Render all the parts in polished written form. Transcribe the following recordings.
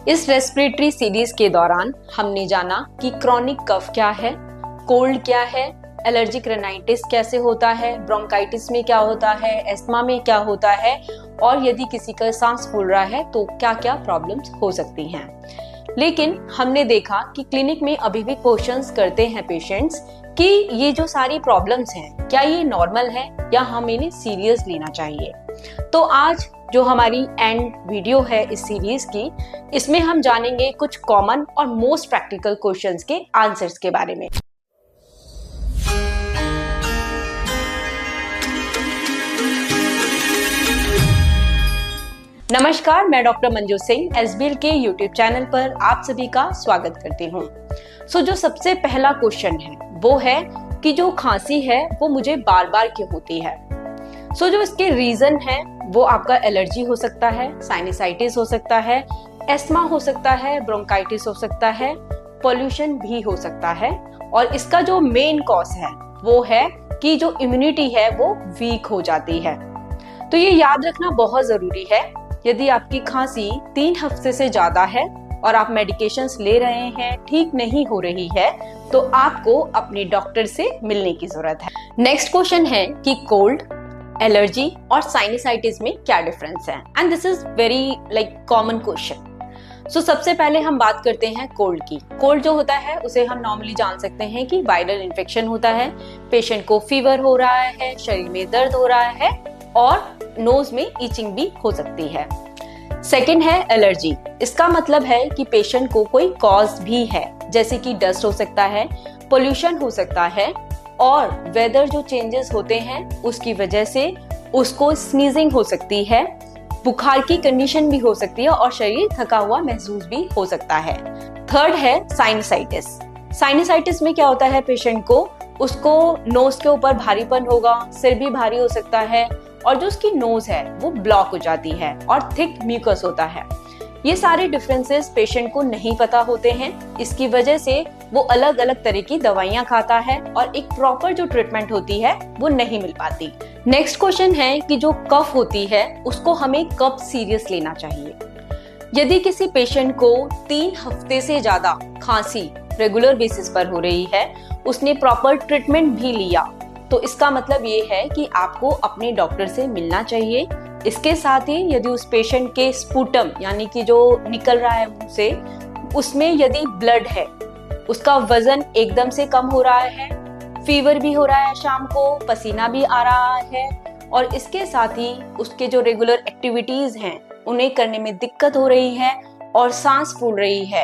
इस respiratory series के दौरान हमने जाना कि क्रॉनिक कफ क्या है, कोल्ड क्या है, एलर्जिक राइनाइटिस कैसे होता है, ब्रोंकाइटिस में क्या होता है, एस्थमा में क्या होता है और यदि किसी का सांस फूल रहा है तो क्या क्या प्रॉब्लम्स हो सकती हैं। लेकिन हमने देखा कि क्लिनिक में अभी भी क्वेश्चंस करते हैं पेशेंट्स कि ये जो सारी प्रॉब्लम्स हैं क्या ये नॉर्मल है या हमें इन्हें सीरियस लेना चाहिए। तो आज जो हमारी एंड वीडियो है इस सीरीज की, इसमें हम जानेंगे कुछ कॉमन और मोस्ट प्रैक्टिकल क्वेश्चंस के आंसर्स के बारे में। नमस्कार, मैं डॉक्टर मंजू सिंह एसबीएल के यूट्यूब चैनल पर आप सभी का स्वागत करती हूँ। जो सबसे पहला क्वेश्चन है वो है कि जो खांसी है वो मुझे बार बार क्यों होती है। जो इसके रीजन है वो आपका एलर्जी हो सकता है, साइनसाइटिस हो सकता है, एस्थमा हो सकता है, ब्रोंकाइटिस हो सकता है, पोल्यूशन भी हो सकता है और इसका जो मेन कॉज है वो है कि जो इम्यूनिटी है वो वीक हो जाती है। तो ये याद रखना बहुत जरूरी है। यदि आपकी खांसी 3 हफ्ते से ज्यादा है और आप मेडिकेशंस ले रहे हैं, ठीक नहीं हो रही है, तो आपको अपने डॉक्टर से मिलने की जरूरत है। नेक्स्ट क्वेश्चन है कि कोल्ड, एलर्जी और साइनसाइटिस में क्या डिफरेंस है, and this is very common question. सबसे पहले हम बात करते हैं कोल्ड की। कोल्ड जो होता है उसे हम नॉर्मली जान सकते हैं कि वायरल इन्फेक्शन होता है, पेशेंट को फीवर हो रहा है, शरीर में दर्द हो रहा है और नोज में ईचिंग भी हो सकती है। सेकेंड है एलर्जी। इसका मतलब है कि पेशेंट को कोई कॉज भी है, जैसे कि डस्ट हो सकता है, पोल्यूशन हो सकता है और वेदर जो चेंजेस होते हैं उसकी वजह से उसको स्नीजिंग हो सकती है, बुखार की कंडीशन भी हो सकती है और शरीर थका हुआ महसूस भी हो सकता है। थर्ड है साइनसाइटिस। साइनसाइटिस में क्या होता है, पेशेंट को उसको नोज के ऊपर भारीपन होगा, सिर भी भारी हो सकता है और जो उसकी नोज है वो ब्लॉक हो जाती है और थिक म्यूकस होता है। ये सारे डिफरेंसेस पेशेंट को नहीं पता होते हैं, इसकी वजह से वो अलग अलग तरह की दवाइयां खाता है और एक प्रॉपर जो ट्रीटमेंट होती है वो नहीं मिल पाती। नेक्स्ट क्वेश्चन है कि जो कफ होती है उसको हमें कब सीरियस लेना चाहिए। यदि किसी पेशेंट को 3 हफ्ते से ज्यादा खांसी रेगुलर बेसिस पर हो रही है, उसने प्रॉपर ट्रीटमेंट भी लिया, तो इसका मतलब ये है कि आपको अपने डॉक्टर से मिलना चाहिए। इसके साथ ही यदि उस पेशेंट के स्पूटम यानी कि जो निकल रहा है मुंह से, उसमें यदि ब्लड है, उसका वजन एकदम से कम हो रहा है, फीवर भी हो रहा है, शाम को पसीना भी आ रहा है और इसके साथ ही उसके जो रेगुलर एक्टिविटीज हैं उन्हें करने में दिक्कत हो रही है और सांस फूल रही है,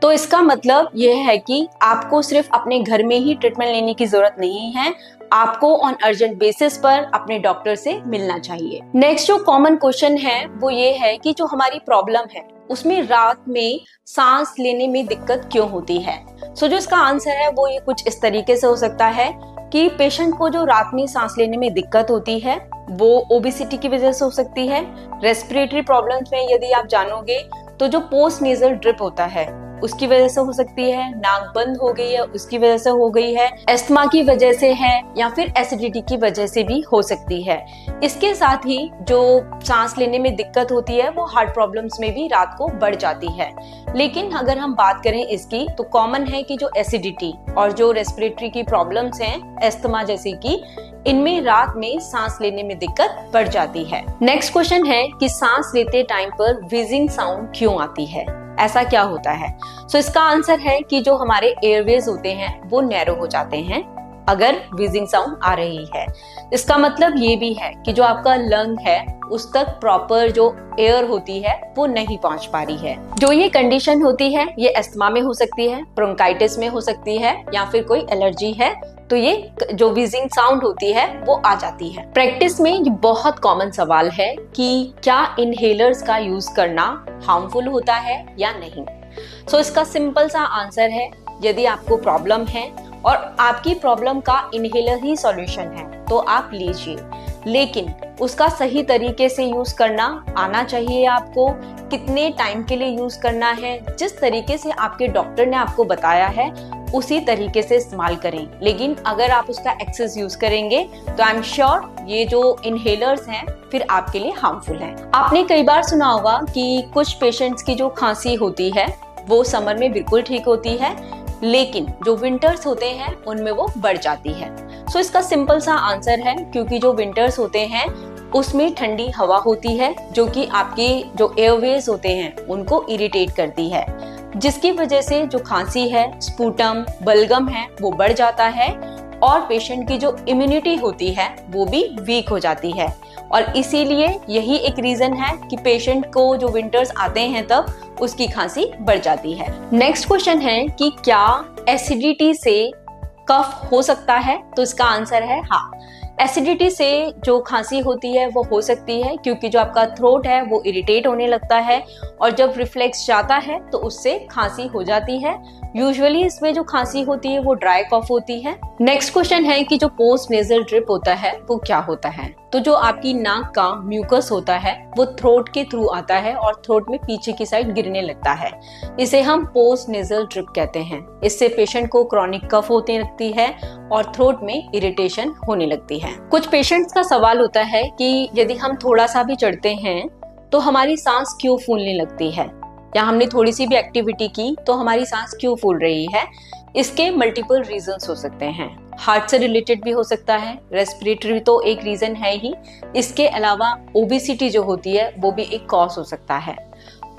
तो इसका मतलब यह है कि आपको सिर्फ अपने घर में ही ट्रीटमेंट लेने की जरूरत नहीं है, आपको ऑन अर्जेंट बेसिस पर अपने डॉक्टर से मिलना चाहिए। नेक्स्ट जो कॉमन क्वेश्चन है वो ये है कि जो हमारी प्रॉब्लम है उसमें रात में सांस लेने में दिक्कत क्यों होती है। जो इसका आंसर है वो ये कुछ इस तरीके से हो सकता है कि पेशेंट को जो रात में सांस लेने में दिक्कत होती है वो ओबेसिटी की वजह से हो सकती है। रेस्पिरेटरी प्रॉब्लम्स में यदि आप जानोगे तो जो पोस्ट नेजल ड्रिप होता है उसकी वजह से हो सकती है, नाक बंद हो गई है उसकी वजह से हो गई है, एस्थमा की वजह से है या फिर एसिडिटी की वजह से भी हो सकती है। इसके साथ ही जो सांस लेने में दिक्कत होती है वो हार्ट प्रॉब्लम्स में भी रात को बढ़ जाती है। लेकिन अगर हम बात करें इसकी, तो कॉमन है कि जो एसिडिटी और जो रेस्पिरेटरी की प्रॉब्लम्स हैं, एस्थमा जैसे कि, इनमें रात में सांस लेने में दिक्कत बढ़ जाती है। नेक्स्ट क्वेश्चन है कि सांस लेते टाइम पर व्हीजिंग साउंड क्यों आती है, ऐसा क्या होता है। इसका आंसर है कि जो हमारे एयरवेज होते हैं वो नैरो हो जाते हैं अगर व्हीजिंग साउंड आ रही है। इसका मतलब ये भी है कि जो आपका लंग है उस तक प्रॉपर जो एयर होती है वो नहीं पहुंच पा रही है। जो ये कंडीशन होती है ये एस्थमा में हो सकती है, ब्रोंकाइटिस में हो सकती है या फिर कोई एलर्जी है, तो ये जो व्हीजिंग साउंड होती है वो आ जाती है। प्रैक्टिस में ये बहुत कॉमन सवाल है कि क्या इनहेलर्स का यूज करना हार्मफुल होता है या नहीं। इसका सिंपल सा आंसर है, यदि आपको प्रॉब्लम है और आपकी प्रॉब्लम का इनहेलर ही सॉल्यूशन है तो आप लीजिए, लेकिन उसका सही तरीके से यूज करना आना चाहिए आपको। कितने टाइम के लिए यूज करना है, जिस तरीके से आपके डॉक्टर ने आपको बताया है उसी तरीके से इस्तेमाल करें। लेकिन अगर आप उसका एक्सेस यूज करेंगे तो आई एम श्योर ये जो इनहेलर्स हैं फिर आपके लिए हार्मफुल हैं। आपने कई बार सुना होगा कि कुछ पेशेंट्स की जो खांसी होती है वो समर में बिल्कुल ठीक होती है, लेकिन जो विंटर्स होते हैं उनमें वो बढ़ जाती है। सो इसका सिंपल सा आंसर है, क्योंकि जो विंटर्स होते हैं उसमें ठंडी हवा होती है जो कि आपके जो एयरवेज होते हैं उनको इरिटेट करती है, जिसकी वजह से जो खांसी है, स्पूटम, बलगम है वो बढ़ जाता है और पेशेंट की जो इम्यूनिटी होती है वो भी वीक हो जाती है। और इसीलिए यही एक रीजन है कि पेशेंट को जो विंटर्स आते हैं तब उसकी खांसी बढ़ जाती है। नेक्स्ट क्वेश्चन है कि क्या एसिडिटी से कफ हो सकता है? तो इसका आंसर है हाँ। एसिडिटी से जो खांसी होती है वो हो सकती है, क्योंकि जो आपका थ्रोट है वो इरिटेट होने लगता है और जब रिफ्लेक्स जाता है तो उससे खांसी हो जाती है। यूजुअली इसमें जो खांसी होती है वो ड्राई कफ होती है। नेक्स्ट क्वेश्चन है कि जो पोस्ट नेजल ड्रिप होता है वो क्या होता है? तो जो आपकी नाक का म्यूकस होता है वो थ्रोट के थ्रू आता है और थ्रोट में पीछे की साइड गिरने लगता है। इसे हम पोस्ट नेजल ड्रिप कहते हैं। इससे पेशेंट को क्रॉनिक कफ होने लगती है और थ्रोट में इरिटेशन होने लगती है। कुछ पेशेंट्स का सवाल होता है कि यदि हम थोड़ा सा भी चढ़ते हैं तो हमारी सांस क्यों फूलने लगती है, या हमने थोड़ी सी भी एक्टिविटी की तो हमारी सांस क्यों फूल रही है? इसके मल्टीपल रीजंस हो सकते हैं। हार्ट से रिलेटेड भी हो सकता है, रेस्पिरेटरी तो एक रीजन है ही, इसके अलावा ओबेसिटी जो होती है वो भी एक कॉज हो सकता है।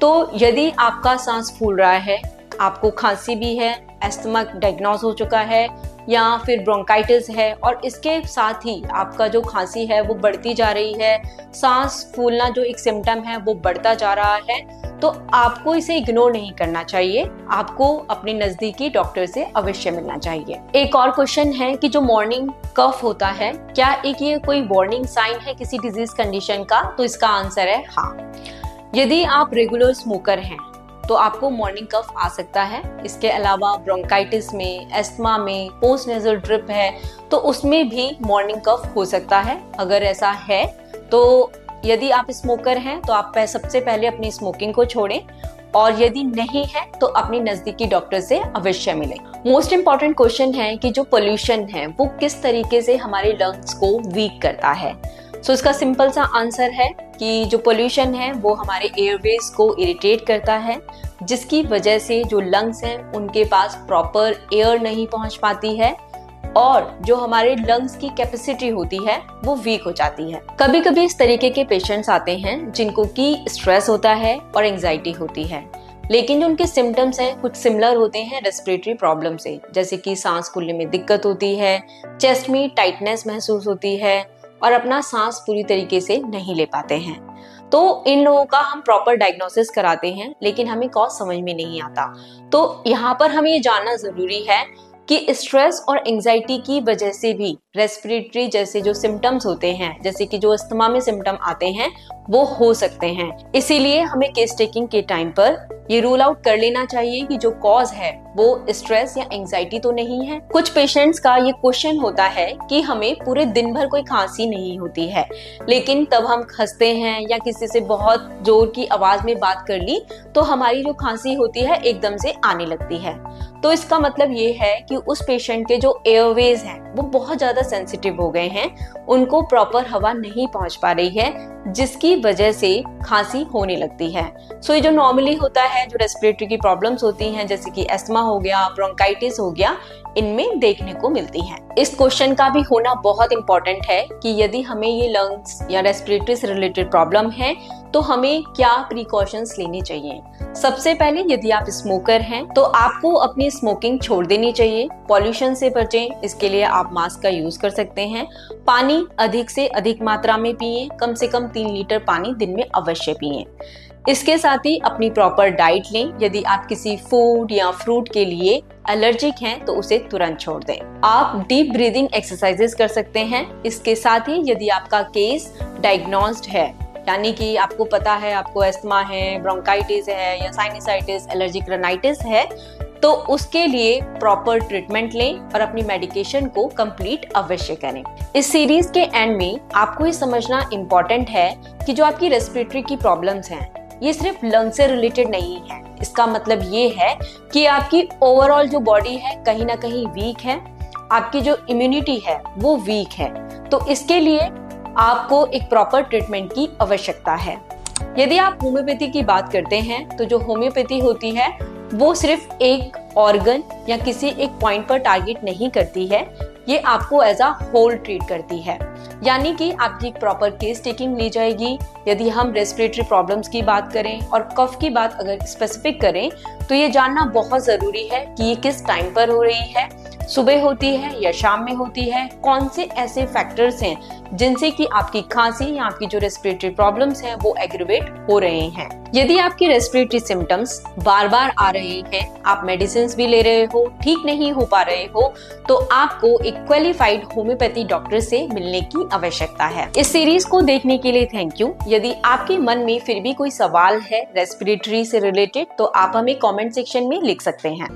तो यदि आपका सांस फूल रहा है, आपको खांसी भी है, एस्थमा डायग्नोज हो चुका है या फिर ब्रोंकाइटिस है और इसके साथ ही आपका जो खांसी है वो बढ़ती जा रही है, सांस फूलना जो एक सिम्टम है वो बढ़ता जा रहा है, तो आपको इसे इग्नोर नहीं करना चाहिए। आपको अपने नजदीकी डॉक्टर से अवश्य मिलना चाहिए। एक और क्वेश्चन है कि जो मॉर्निंग कफ होता है, क्या एक ये कोई वार्निंग साइन है किसी डिजीज कंडीशन का? तो इसका आंसर है हाँ। यदि आप रेगुलर स्मोकर हैं तो आपको मॉर्निंग कफ आ सकता है। इसके अलावा ब्रोंकाइटिस में, एस्थमा में, पोस्ट नेजल ड्रिप है तो उसमें भी मॉर्निंग कफ हो सकता है। अगर ऐसा है तो यदि आप स्मोकर हैं तो आप सबसे पहले अपनी स्मोकिंग को छोड़ें, और यदि नहीं है तो अपने नजदीकी डॉक्टर से अवश्य मिलें। मोस्ट इम्पॉर्टेंट क्वेश्चन है कि जो पोल्यूशन है वो किस तरीके से हमारे लंग्स को वीक करता है। सो इसका सिंपल सा आंसर है कि जो पोल्यूशन है वो हमारे एयरवेज को इरिटेट करता है, जिसकी वजह से जो लंग्स हैं उनके पास प्रॉपर एयर नहीं पहुंच पाती है और जो हमारे लंग्स की कैपेसिटी होती है वो वीक हो जाती है। कभी कभी इस तरीके के पेशेंट्स आते हैं जिनको की स्ट्रेस होता है और एंजाइटी होती है, लेकिन जो उनके सिम्टम्स हैं कुछ सिमिलर होते हैं रेस्पिरेटरी प्रॉब्लम से, जैसे कि सांस फूलने में दिक्कत होती है, चेस्ट में टाइटनेस महसूस होती है और अपना सांस पूरी तरीके से नहीं ले पाते हैं। तो इन लोगों का हम प्रॉपर डायग्नोसिस कराते हैं, लेकिन हमें कॉज समझ में नहीं आता। तो यहाँ पर हमें ये जानना जरूरी है कि स्ट्रेस और एंजाइटी की वजह से भी रेस्पिरेटरी जैसे जो सिम्टम्स होते हैं, जैसे कि जो अस्थमा में सिम्टम आते हैं वो हो सकते हैं। इसीलिए हमें केस टेकिंग के टाइम पर ये रूल आउट कर लेना चाहिए कि जो कॉज है वो स्ट्रेस या एंजाइटी तो नहीं है। कुछ पेशेंट्स का ये क्वेश्चन होता है कि हमें पूरे दिन भर कोई खांसी नहीं होती है, लेकिन तब हम हंसते हैं या किसी से बहुत जोर की आवाज में बात कर ली तो हमारी जो खांसी होती है एकदम से आने लगती है। तो इसका मतलब ये है कि उस पेशेंट के जो एयरवेज हैं वो बहुत ज्यादा सेंसिटिव हो गए हैं, उनको प्रॉपर हवा नहीं पहुंच पा रही है, जिसकी वजह से खांसी होने लगती है। सो ये जो नॉर्मली होता है, जो रेस्पिरेटरी की प्रॉब्लम्स होती हैं जैसे कि एस्थमा हो गया, ब्रोंकाइटिस हो गया, इनमें देखने को मिलती हैं। इस क्वेश्चन का भी होना बहुत इंपॉर्टेंट है कि यदि हमें ये लंग्स या रेस्पिरेटरी से रिलेटेड प्रॉब्लम है तो हमें क्या प्रिकॉशंस लेनी चाहिए। सबसे पहले यदि आप स्मोकर हैं तो आपको अपनी स्मोकिंग छोड़ देनी चाहिए। पॉल्यूशन से बचें, इसके लिए आप मास्क का यूज कर सकते हैं। पानी अधिक से अधिक मात्रा में पिएं, कम से कम 3 लीटर पानी दिन में अवश्य पिएं। इसके साथ ही अपनी प्रॉपर डाइट लें। यदि आप किसी फूड या फ्रूट के लिए एलर्जिक हैं तो उसे तुरंत छोड़ दें। आप डीप ब्रीदिंग एक्सरसाइजेस कर सकते हैं। इसके साथ ही यदि आपका केस डायग्नोस्ड है, यानी कि आपको पता है आपको एस्थमा है, ब्रोंकाइटिस है या साइनसाइटिस, एलर्जिक राइनाइटिस है, तो उसके लिए प्रॉपर ट्रीटमेंट लें और अपनी मेडिकेशन को कंप्लीट अवश्य करें। इस सीरीज के एंड में आपको ये समझना इम्पोर्टेंट है कि जो आपकी रेस्पिरेटरी की प्रॉब्लम्स हैं ये सिर्फ लंग से रिलेटेड नहीं है। इसका मतलब ये है कि आपकी ओवरऑल जो बॉडी है कहीं ना कहीं वीक है, आपकी जो इम्यूनिटी है वो वीक है। तो इसके लिए आपको एक प्रॉपर ट्रीटमेंट की आवश्यकता है। यदि आप होम्योपैथी की बात करते हैं तो जो होम्योपैथी होती है वो सिर्फ एक ऑर्गन या किसी एक पॉइंट पर टारगेट नहीं करती है, ये आपको एज अ होल ट्रीट करती है। यानी कि आपकी एक प्रॉपर केस टेकिंग ली जाएगी। यदि हम रेस्पिरेटरी प्रॉब्लम्स की बात करें और कफ की बात अगर स्पेसिफिक करें तो ये जानना बहुत ज़रूरी है कि ये किस टाइम पर हो रही है, सुबह होती है या शाम में होती है, कौन से ऐसे फैक्टर्स हैं जिनसे कि आपकी खांसी या आपकी जो रेस्पिरेटरी प्रॉब्लम्स हैं वो एग्रीवेट हो रहे हैं। यदि आपकी रेस्पिरेटरी सिम्टम्स बार बार आ रहे हैं, आप मेडिसिन भी ले रहे हो, ठीक नहीं हो पा रहे हो, तो आपको एक क्वालिफाइड होम्योपैथी डॉक्टर से मिलने की आवश्यकता है। इस सीरीज को देखने के लिए थैंक यू। यदि आपके मन में फिर भी कोई सवाल है रेस्पिरेटरी से रिलेटेड तो आप हमें कमेंट सेक्शन में लिख सकते हैं।